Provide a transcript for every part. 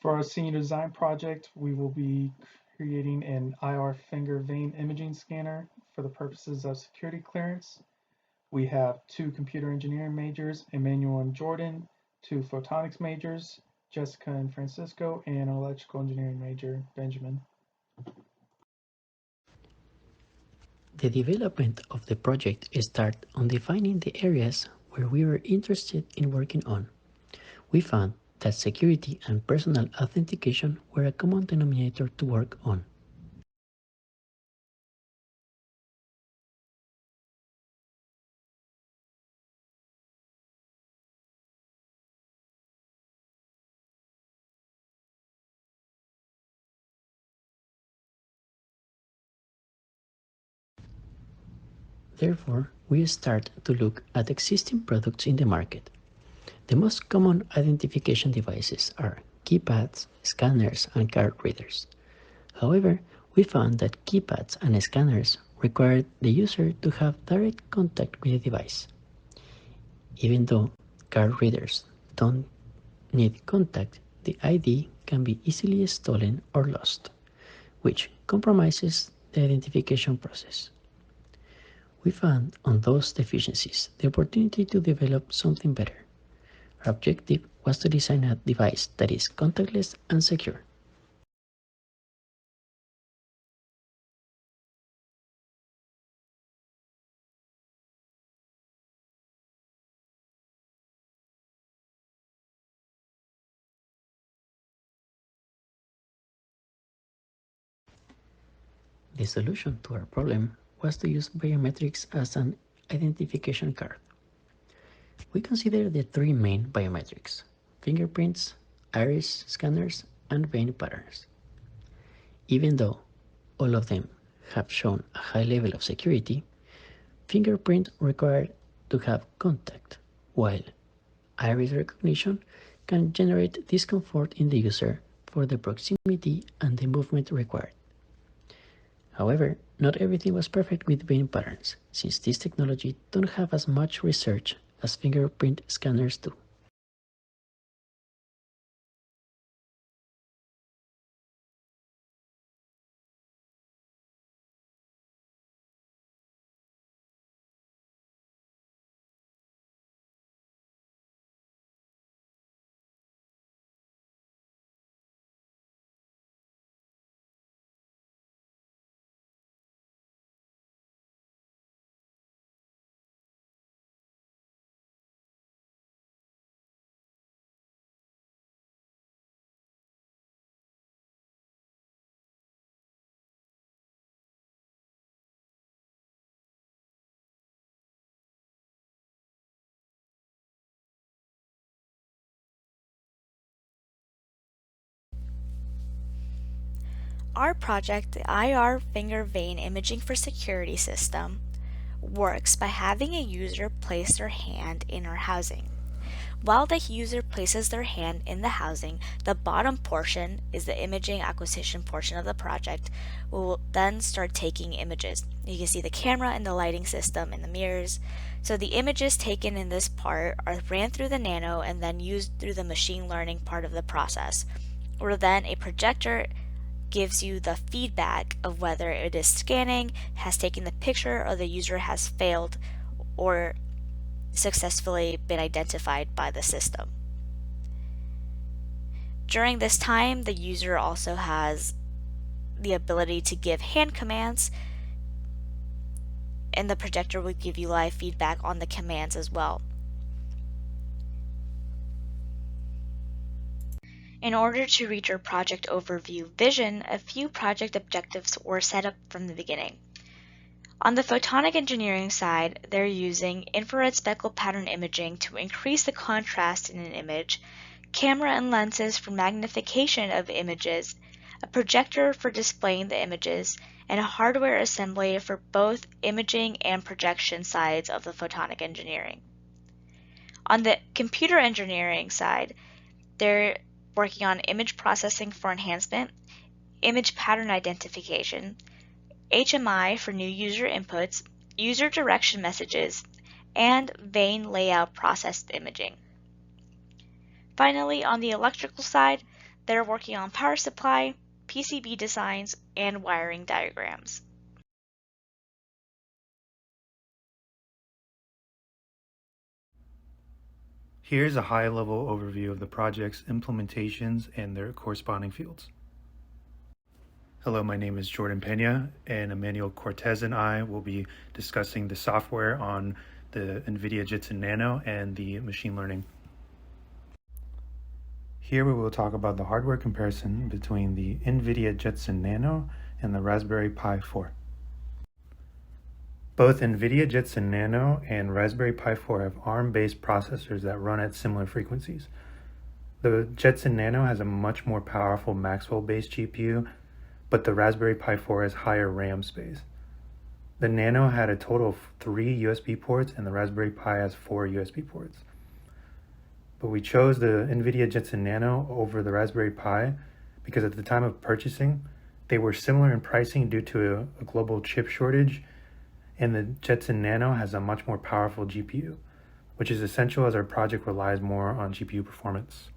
For our senior design project, we will be creating an IR finger vein imaging scanner for the purposes of security clearance. We have two computer engineering majors, Emmanuel and Jordan, two photonics majors, Jessica and Francisco, and an electrical engineering major, Benjamin. The development of the project started on defining the areas where we were interested in working on. We found that security and personal authentication were a common denominator to work on. Therefore, we start to look at existing products in the market. The most common identification devices are keypads, scanners, and card readers. However, we found that keypads and scanners require the user to have direct contact with the device. Even though card readers don't need contact, the ID can be easily stolen or lost, which compromises the identification process. We found on those deficiencies the opportunity to develop something better. Our objective was to design a device that is contactless and secure. The solution to our problem was to use biometrics as an identification card. We consider the three main biometrics: fingerprints, iris scanners, and vein patterns. Even though all of them have shown a high level of security, fingerprints require to have contact, while iris recognition can generate discomfort in the user for the proximity and the movement required. However, not everything was perfect with vein patterns, since this technology don't have as much research as fingerprint scanners do. Our project, the IR finger vein imaging for security system, works by having a user place their hand in our housing. While the user places their hand in the housing, the bottom portion is the imaging acquisition portion of the project. We will then start taking images. You can see the camera and the lighting system and the mirrors. So the images taken in this part are ran through the nano and then used through the machine learning part of the process, where then a projector gives you the feedback of whether it is scanning, has taken the picture, or the user has failed or successfully been identified by the system. During this time, the user also has the ability to give hand commands, and the projector will give you live feedback on the commands as well. In order to reach our project overview vision, a few project objectives were set up from the beginning. On the photonic engineering side, they're using infrared speckle pattern imaging to increase the contrast in an image, camera and lenses for magnification of images, a projector for displaying the images, and a hardware assembly for both imaging and projection sides of the photonic engineering. On the computer engineering side, they're working on image processing for enhancement, image pattern identification, HMI for new user inputs, user direction messages, and vein layout processed imaging. Finally, on the electrical side, They're working on power supply, PCB designs, and wiring diagrams. Here's a high-level overview of the project's implementations and their corresponding fields. Hello, my name is Jordan Pena, and Emmanuel Cortez and I will be discussing the software on the NVIDIA Jetson Nano and the machine learning. Here we will talk about the hardware comparison between the NVIDIA Jetson Nano and the Raspberry Pi 4. Both NVIDIA Jetson Nano and Raspberry Pi 4 have ARM-based processors that run at similar frequencies. The Jetson Nano has a much more powerful Maxwell-based GPU, but the Raspberry Pi 4 has higher RAM space. The Nano had a total of 3 USB ports, and the Raspberry Pi has 4 USB ports. But we chose the NVIDIA Jetson Nano over the Raspberry Pi because at the time of purchasing, they were similar in pricing due to a global chip shortage, and the Jetson Nano has a much more powerful GPU, which is essential as our project relies more on GPU performance.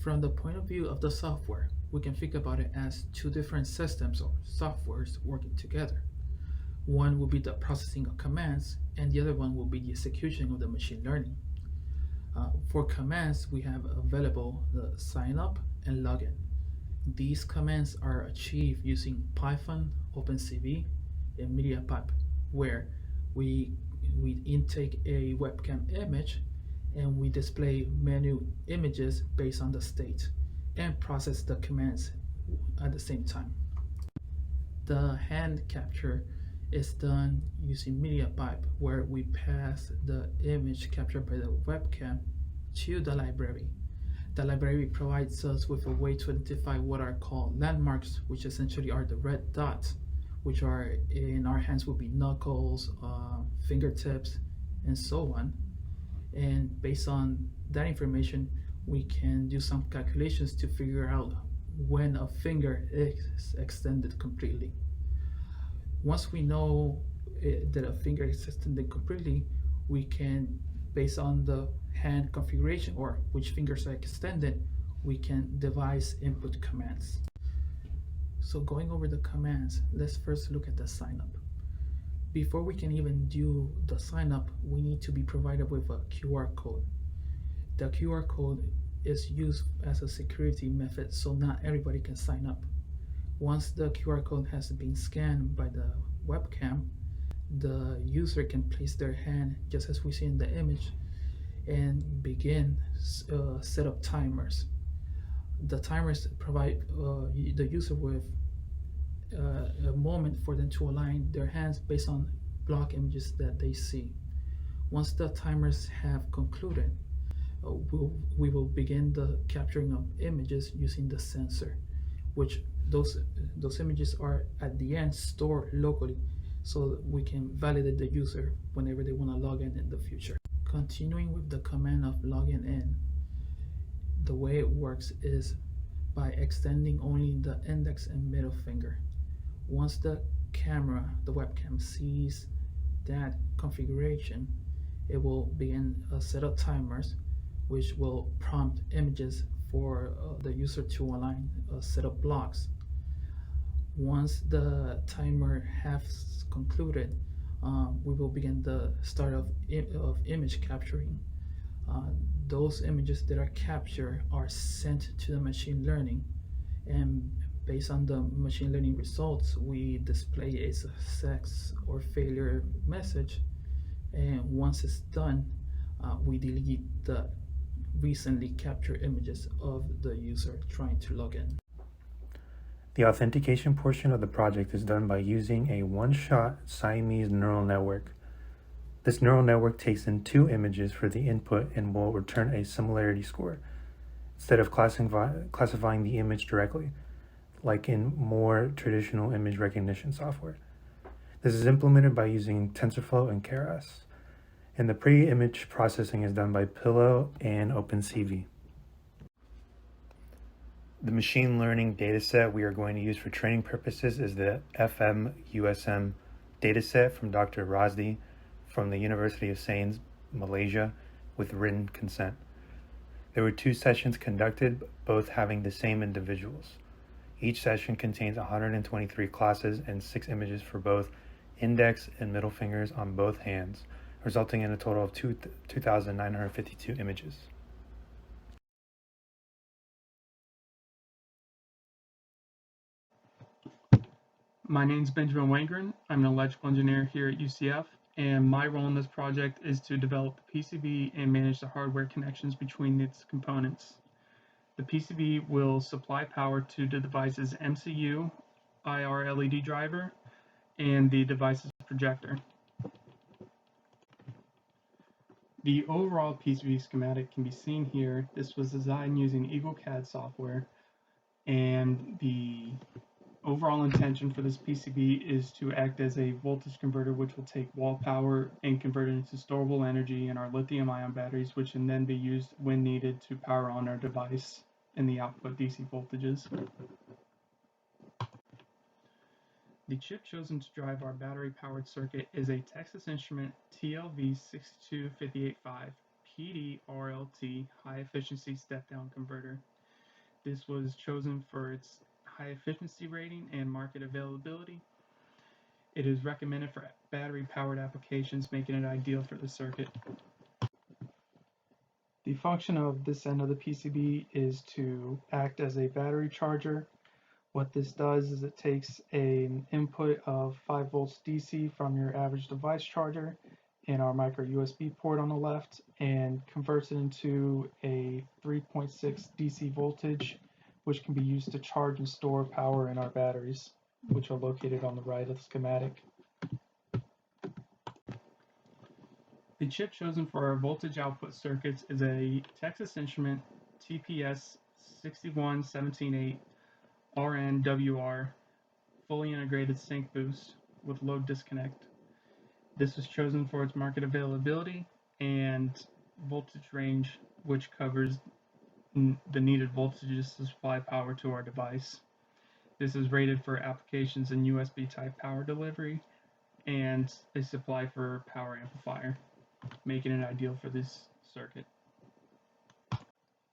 From the point of view of the software, we can think about it as two different systems or softwares working together. One will be the processing of commands, and the other one will be the execution of the machine learning. For commands, we have available the sign up and login. These commands are achieved using Python, OpenCV, and MediaPipe, where we intake a webcam image and we display menu images based on the state and process the commands at the same time. The hand capture is done using MediaPipe, where we pass the image captured by the webcam to the library. The library provides us with a way to identify what are called landmarks, which essentially are the red dots, which are in our hands will be knuckles, fingertips, and so on. And based on that information, we can do some calculations to figure out when a finger is extended completely. Once we know that a finger is extended completely, we can, based on the hand configuration or which fingers are extended, we can devise input commands. So going over the commands, let's first look at the sign up. Before we can even do the sign up, we need to be provided with a QR code. The QR code is used as a security method, so not everybody can sign up. Once the QR code has been scanned by the webcam, the user can place their hand, just as we see in the image, and begin set up timers. The timers provide the user with a moment for them to align their hands based on block images that they see. Once the timers have concluded, we will begin the capturing of images using the sensor, which those images are at the end stored locally, so that we can validate the user whenever they want to log in the future. Continuing with the command of logging in, the way it works is by extending only the index and middle finger. Once the camera, the webcam, sees that configuration, it will begin a set of timers which will prompt images for the user to align a set of blocks. Once the timer has concluded, we will begin the start of image capturing. Those images that are captured are sent to the machine learning, and based on the machine learning results, we display a success or failure message, and once it's done, we delete the recently captured images of the user trying to log in. The authentication portion of the project is done by using a one-shot Siamese neural network. This neural network takes in 2 images for the input and will return a similarity score, instead of classifying the image directly, like in more traditional image recognition software. This is implemented by using TensorFlow and Keras, and the pre-image processing is done by Pillow and OpenCV. The machine learning dataset we are going to use for training purposes is the FMUSM dataset from Dr. Razdi from the University of Sains, Malaysia, with written consent. There were 2 sessions conducted, both having the same individuals. Each session contains 123 classes and 6 images for both index and middle fingers on both hands, resulting in a total of 2,952 images. My name's Benjamin Wangren. I'm an electrical engineer here at UCF, and my role in this project is to develop the PCB and manage the hardware connections between its components. The PCB will supply power to the device's MCU, IR LED driver, and the device's projector. The overall PCB schematic can be seen here. This was designed using EagleCAD software, and the overall intention for this PCB is to act as a voltage converter, which will take wall power and convert it into storable energy in our lithium-ion batteries, which can then be used when needed to power on our device in the output DC voltages. The chip chosen to drive our battery-powered circuit is a Texas Instrument TLV62585 PD-RLT high-efficiency step-down converter. This was chosen for its high efficiency rating and market availability. It is recommended for battery-powered applications, making it ideal for the circuit. The function of this end of the PCB is to act as a battery charger. What this does is it takes an input of 5 volts DC from your average device charger and our micro USB port on the left and converts it into a 3.6 DC voltage, which can be used to charge and store power in our batteries, which are located on the right of the schematic. The chip chosen for our voltage output circuits is a Texas Instrument TPS 61178 RNWR fully integrated sync boost with low disconnect. This was chosen for its market availability and voltage range, which covers the needed voltages to supply power to our device. This is rated for applications in USB type power delivery and a supply for power amplifier, making it ideal for this circuit.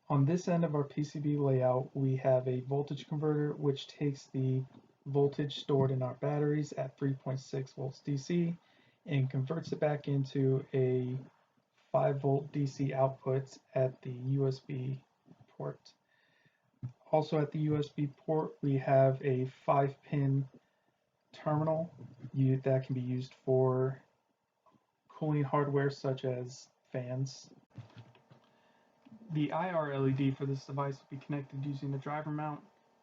On this end of our PCB layout, we have a voltage converter which takes the voltage stored in our batteries at 3.6 volts DC and converts it back into a 5 volt DC output at the USB port. Also at the USB port, we have a 5-pin terminal that can be used for cooling hardware such as fans. The IR LED for this device will be connected using the driver mount.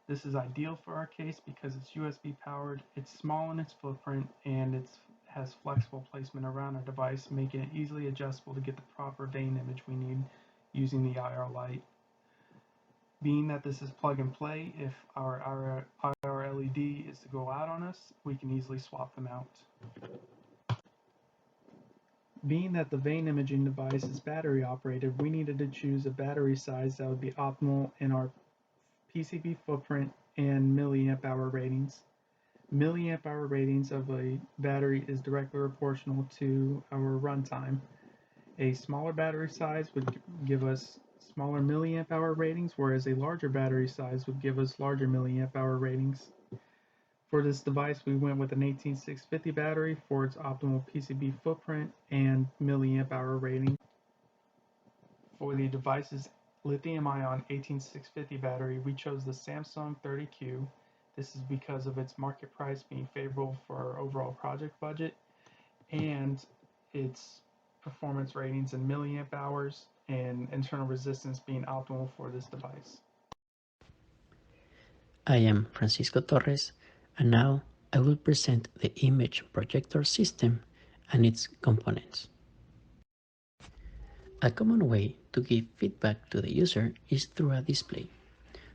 This is ideal for our case because it's USB powered, it's small in its footprint, and it has flexible placement around our device, making it easily adjustable to get the proper vein image we need using the IR light. Being that this is plug and play, if our IR LED is to go out on us, we can easily swap them out. Being that the vein imaging device is battery operated, we needed to choose a battery size that would be optimal in our PCB footprint and milliamp hour ratings. Milliamp hour ratings of a battery is directly proportional to our runtime. A smaller battery size would give us smaller milliamp hour ratings, whereas a larger battery size would give us larger milliamp hour ratings. For this device, we went with an 18650 battery for its optimal PCB footprint and milliamp hour rating. For the device's lithium-ion 18650 battery, we chose the Samsung 30Q. This is because of its market price being favorable for our overall project budget and its performance ratings in milliamp hours and internal resistance being optimal for this device. I am Francisco Torres, and now I will present the image projector system and its components. A common way to give feedback to the user is through a display.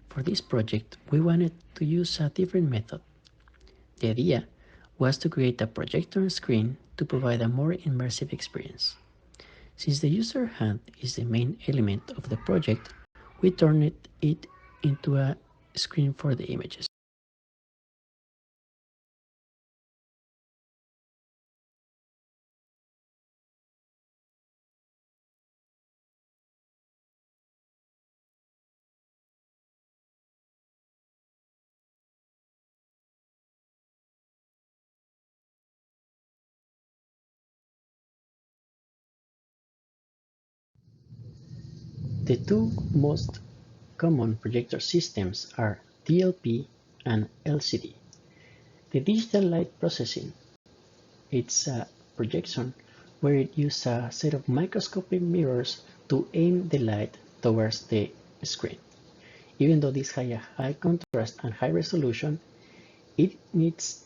For this project, we wanted to use a different method. The idea was to create a projector screen to provide a more immersive experience. Since the user hand is the main element of the project, we turned it into a screen for the images. The two most common projector systems are DLP and LCD. The digital light processing, it's a projection where it uses a set of microscopic mirrors to aim the light towards the screen. Even though this has a high contrast and high resolution, it needs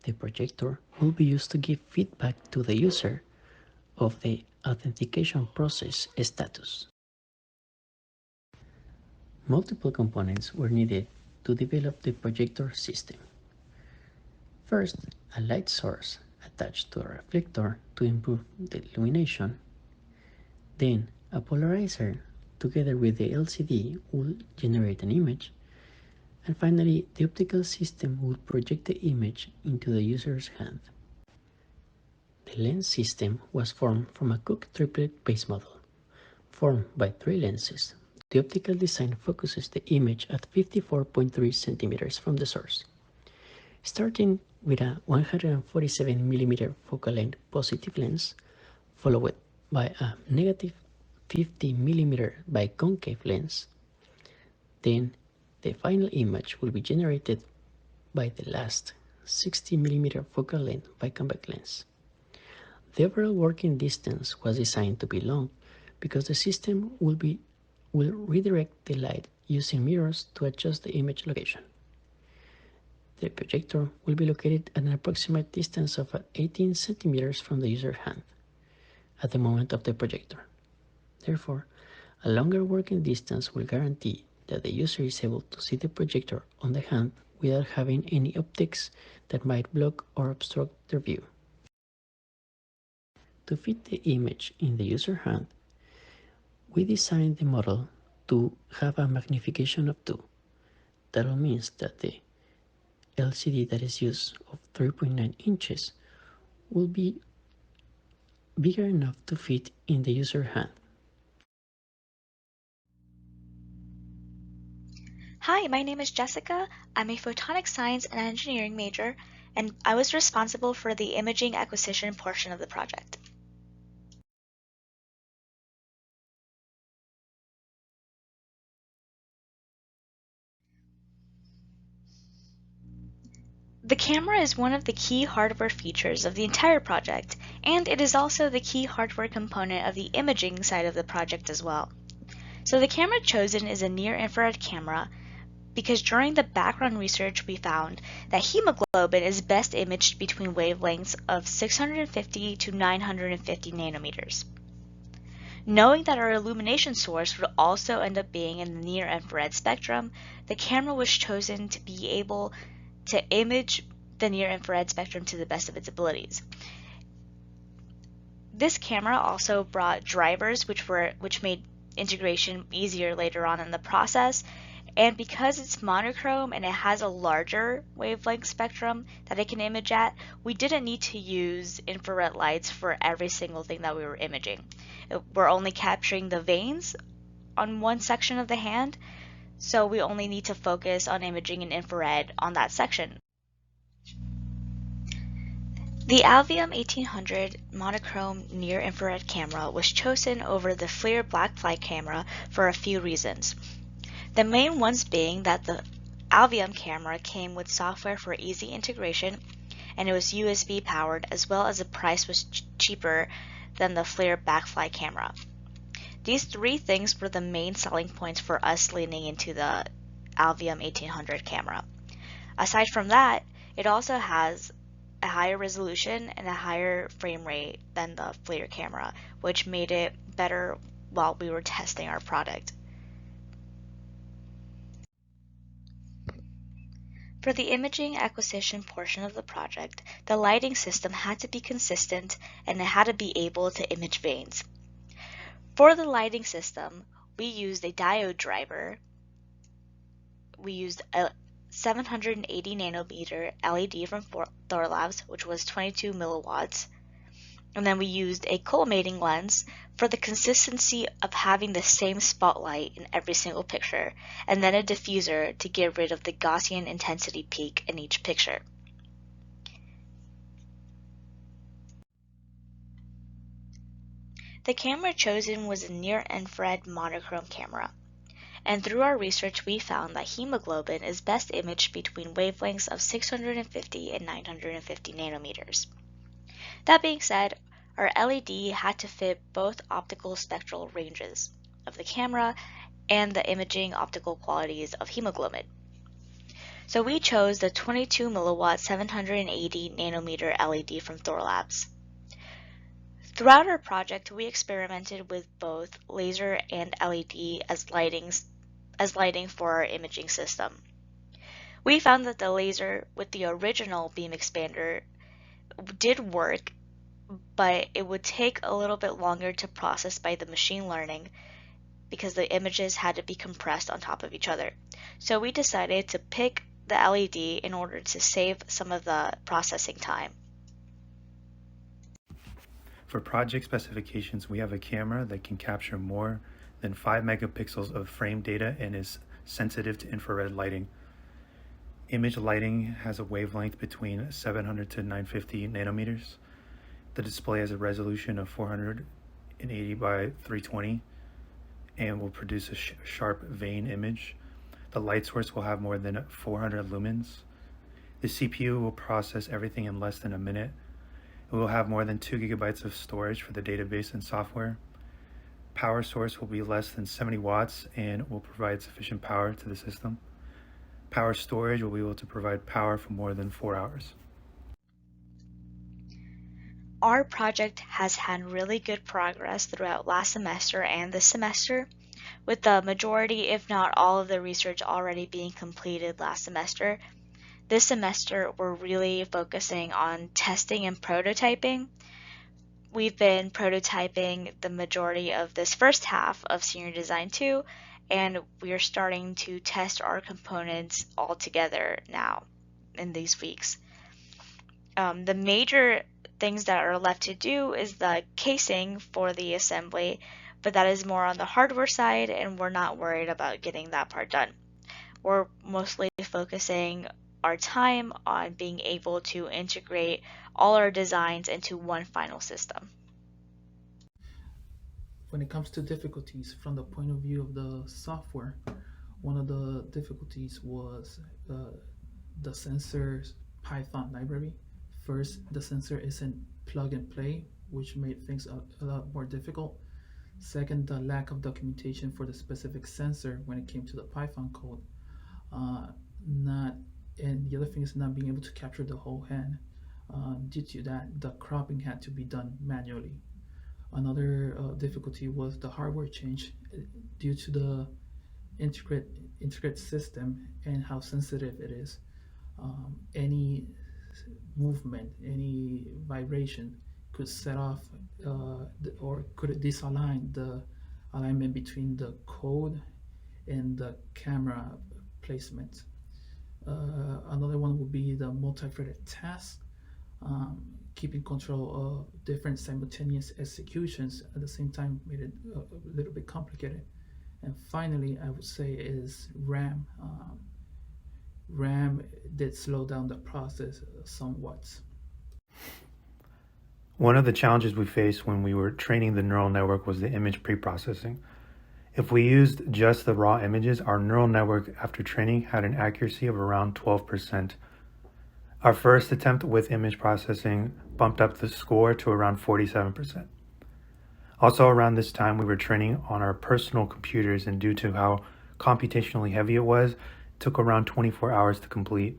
the projector will be used to give feedback to the user of the authentication process status. Multiple components were needed to develop the projector system. First, a light source attached to a reflector to improve the illumination. Then, a polarizer together with the LCD will generate an image. And finally, the optical system will project the image into the user's hand. The lens system was formed from a Cook triplet base model. Formed by 3 lenses, the optical design focuses the image at 54.3 centimeters from the source. Starting with a 147mm focal length positive lens, followed by a negative 50mm biconcave lens. Then the final image will be generated by the last 60mm focal length biconvex lens. The overall working distance was designed to be long because the system will redirect the light using mirrors to adjust the image location. The projector will be located at an approximate distance of 18 centimeters from the user's hand at the moment of the projector. Therefore, a longer working distance will guarantee that the user is able to see the projector on the hand without having any optics that might block or obstruct their view. To fit the image in the user hand, we designed the model to have a magnification of 2. That means that the LCD that is used of 3.9 inches will be bigger enough to fit in the user hand. Hi, my name is Jessica. I'm a photonic science and engineering major, and I was responsible for the imaging acquisition portion of the project. The camera is one of the key hardware features of the entire project, and it is also the key hardware component of the imaging side of the project as well. So the camera chosen is a near-infrared camera because during the background research we found that hemoglobin is best imaged between wavelengths of 650 to 950 nanometers. Knowing that our illumination source would also end up being in the near-infrared spectrum, the camera was chosen to be able to image the near-infrared spectrum to the best of its abilities. This camera also brought drivers which made integration easier later on in the process, and because it's monochrome and it has a larger wavelength spectrum that it can image at, we didn't need to use infrared lights for every single thing that we were imaging. We're only capturing the veins on one section of the hand, so we only need to focus on imaging in infrared on that section. The Alvium 1800 monochrome near-infrared camera was chosen over the FLIR blacklight camera for a few reasons. The main ones being that the Alvium camera came with software for easy integration, and it was USB powered, as well as the price was cheaper than the FLIR backfly camera. These 3 things were the main selling points for us leaning into the Alvium 1800 camera. Aside from that, it also has a higher resolution and a higher frame rate than the FLIR camera, which made it better while we were testing our product. For the imaging acquisition portion of the project, the lighting system had to be consistent and it had to be able to image veins. For the lighting system, we used a diode driver. We used a 780 nanometer LED from Thorlabs, which was 22 milliwatts. And then we used a collimating lens for the consistency of having the same spotlight in every single picture, and then a diffuser to get rid of the Gaussian intensity peak in each picture. The camera chosen was a near-infrared monochrome camera, and through our research we found that hemoglobin is best imaged between wavelengths of 650 and 950 nanometers. That being said, our LED had to fit both optical spectral ranges of the camera and the imaging optical qualities of hemoglobin. So we chose the 22 milliwatt 780 nanometer LED from Thorlabs. Throughout our project, we experimented with both laser and LED as lighting for our imaging system. We found that the laser with the original beam expander did work, but it would take a little bit longer to process by the machine learning because the images had to be compressed on top of each other. So we decided to pick the LED in order to save some of the processing time. For project specifications, we have a camera that can capture more than 5 megapixels of frame data and is sensitive to infrared lighting. Image lighting has a wavelength between 700 to 950 nanometers. The display has a resolution of 480 by 320 and will produce a sharp vein image. The light source will have more than 400 lumens. The CPU will process everything in less than a minute. It will have more than 2 gigabytes of storage for the database and software. Power source will be less than 70 watts and will provide sufficient power to the system. Power storage will be able to provide power for more than 4 hours. Our project has had really good progress throughout last semester and this semester, with the majority, if not all, of the research already being completed last semester. This semester, we're really focusing on testing and prototyping. We've been prototyping the majority of this first half of Senior Design 2, and we are starting to test our components all together now in these weeks. The major things that are left to do is the casing for the assembly, but that is more on the hardware side, and we're not worried about getting that part done. We're mostly focusing our time on being able to integrate all our designs into one final system. When it comes to difficulties from the point of view of the software, one of the difficulties was the sensor's Python library. First, the sensor isn't plug and play, which made things a lot more difficult. Second, the lack of documentation for the specific sensor when it came to the Python code. And the other thing is not being able to capture the whole hand. Due to that, the cropping had to be done manually. Another difficulty was the hardware change due to the integrate system and how sensitive it is. Any movement, any vibration could set off or could disalign the alignment between the code and the camera placement. Another one would be the multi-threaded task. Keeping control of different simultaneous executions at the same time made it a little bit complicated. And finally, I would say is RAM. RAM did slow down the process somewhat. One of the challenges we faced when we were training the neural network was the image preprocessing. If we used just the raw images, our neural network after training had an accuracy of around 12%. Our first attempt with image processing bumped up the score to around 47%. Also around this time, we were training on our personal computers, and due to how computationally heavy it was, it took around 24 hours to complete.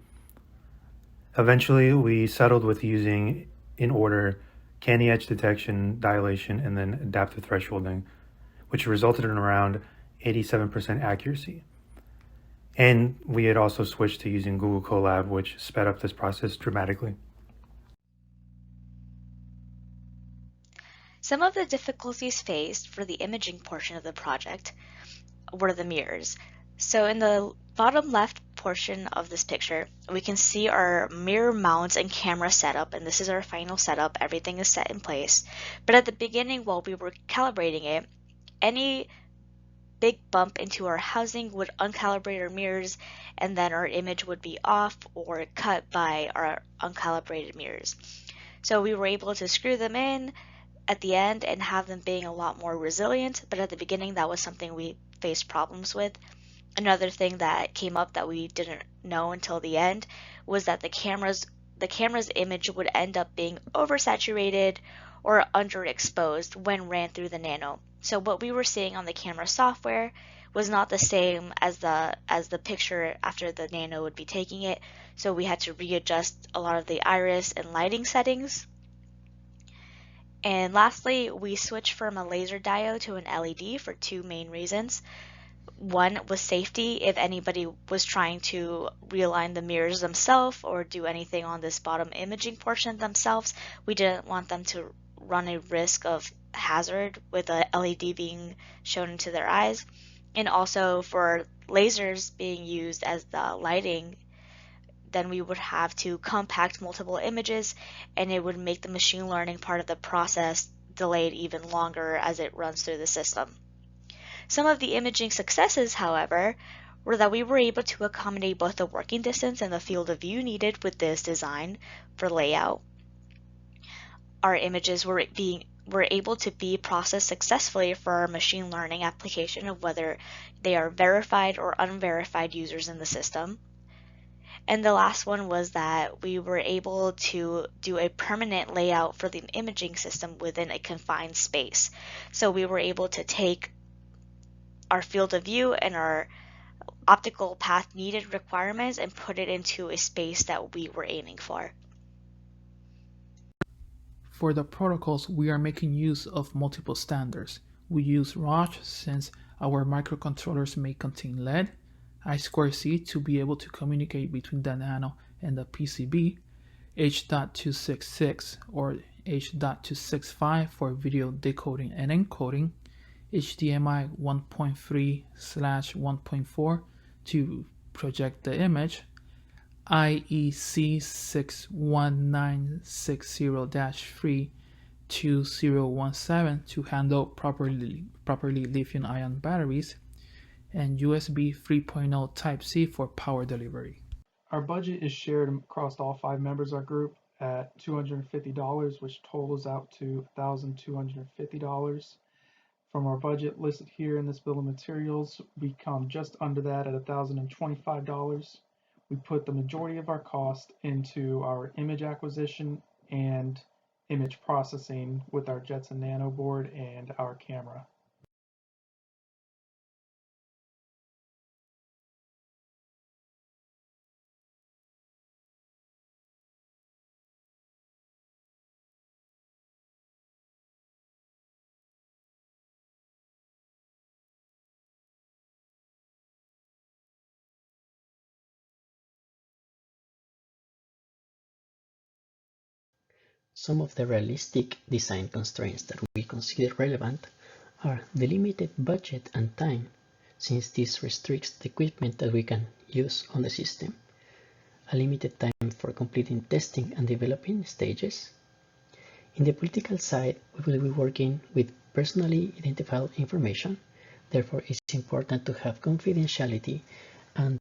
Eventually, we settled with using, in order, candy edge detection, dilation, and then adaptive thresholding, which resulted in around 87% accuracy. And we had also switched to using Google Colab, which sped up this process dramatically. Some of the difficulties faced for the imaging portion of the project were the mirrors. So in the bottom left portion of this picture, we can see our mirror mounts and camera setup, and this is our final setup. Everything is set in place. But at the beginning, while we were calibrating it, any big bump into our housing would uncalibrate our mirrors, and then our image would be off or cut by our uncalibrated mirrors. So we were able to screw them in, at the end and have them being a lot more resilient, but at the beginning that was something we faced problems with. Another thing that came up that we didn't know until the end was that the camera's image would end up being oversaturated or underexposed when ran through the nano. So what we were seeing on the camera software was not the same as the picture after the nano would be taking it. So we had to readjust a lot of the iris and lighting settings. And lastly, we switched from a laser diode to an LED for two main reasons. One was safety. If anybody was trying to realign the mirrors themselves or do anything on this bottom imaging portion themselves, we didn't want them to run a risk of hazard with a LED being shown into their eyes. And also for lasers being used as the lighting, then we would have to compact multiple images, and it would make the machine learning part of the process delayed even longer as it runs through the system. Some of the imaging successes, however, were that we were able to accommodate both the working distance and the field of view needed with this design for layout. Our images were able to be processed successfully for our machine learning application of whether they are verified or unverified users in the system. And the last one was that we were able to do a permanent layout for the imaging system within a confined space. So we were able to take our field of view and our optical path needed requirements and put it into a space that we were aiming for. For the protocols, we are making use of multiple standards. We use ROS since our microcontrollers may contain LED, I2C to be able to communicate between the nano and the PCB, H.266 or H.265 for video decoding and encoding, HDMI 1.3/1.4 to project the image, IEC 61960-3 2017 to handle properly lithium-ion batteries, and USB 3.0 Type-C for power delivery. Our budget is shared across all 5 members of our group at $250, which totals out to $1,250. From our budget listed here in this bill of materials, we come just under that at $1,025. We put the majority of our cost into our image acquisition and image processing with our Jetson Nano board and our camera. Some of the realistic design constraints that we consider relevant are the limited budget and time, since this restricts the equipment that we can use on the system, a limited time for completing testing and developing stages. In the political side, we will be working with personally identifiable information, therefore it's important to have confidentiality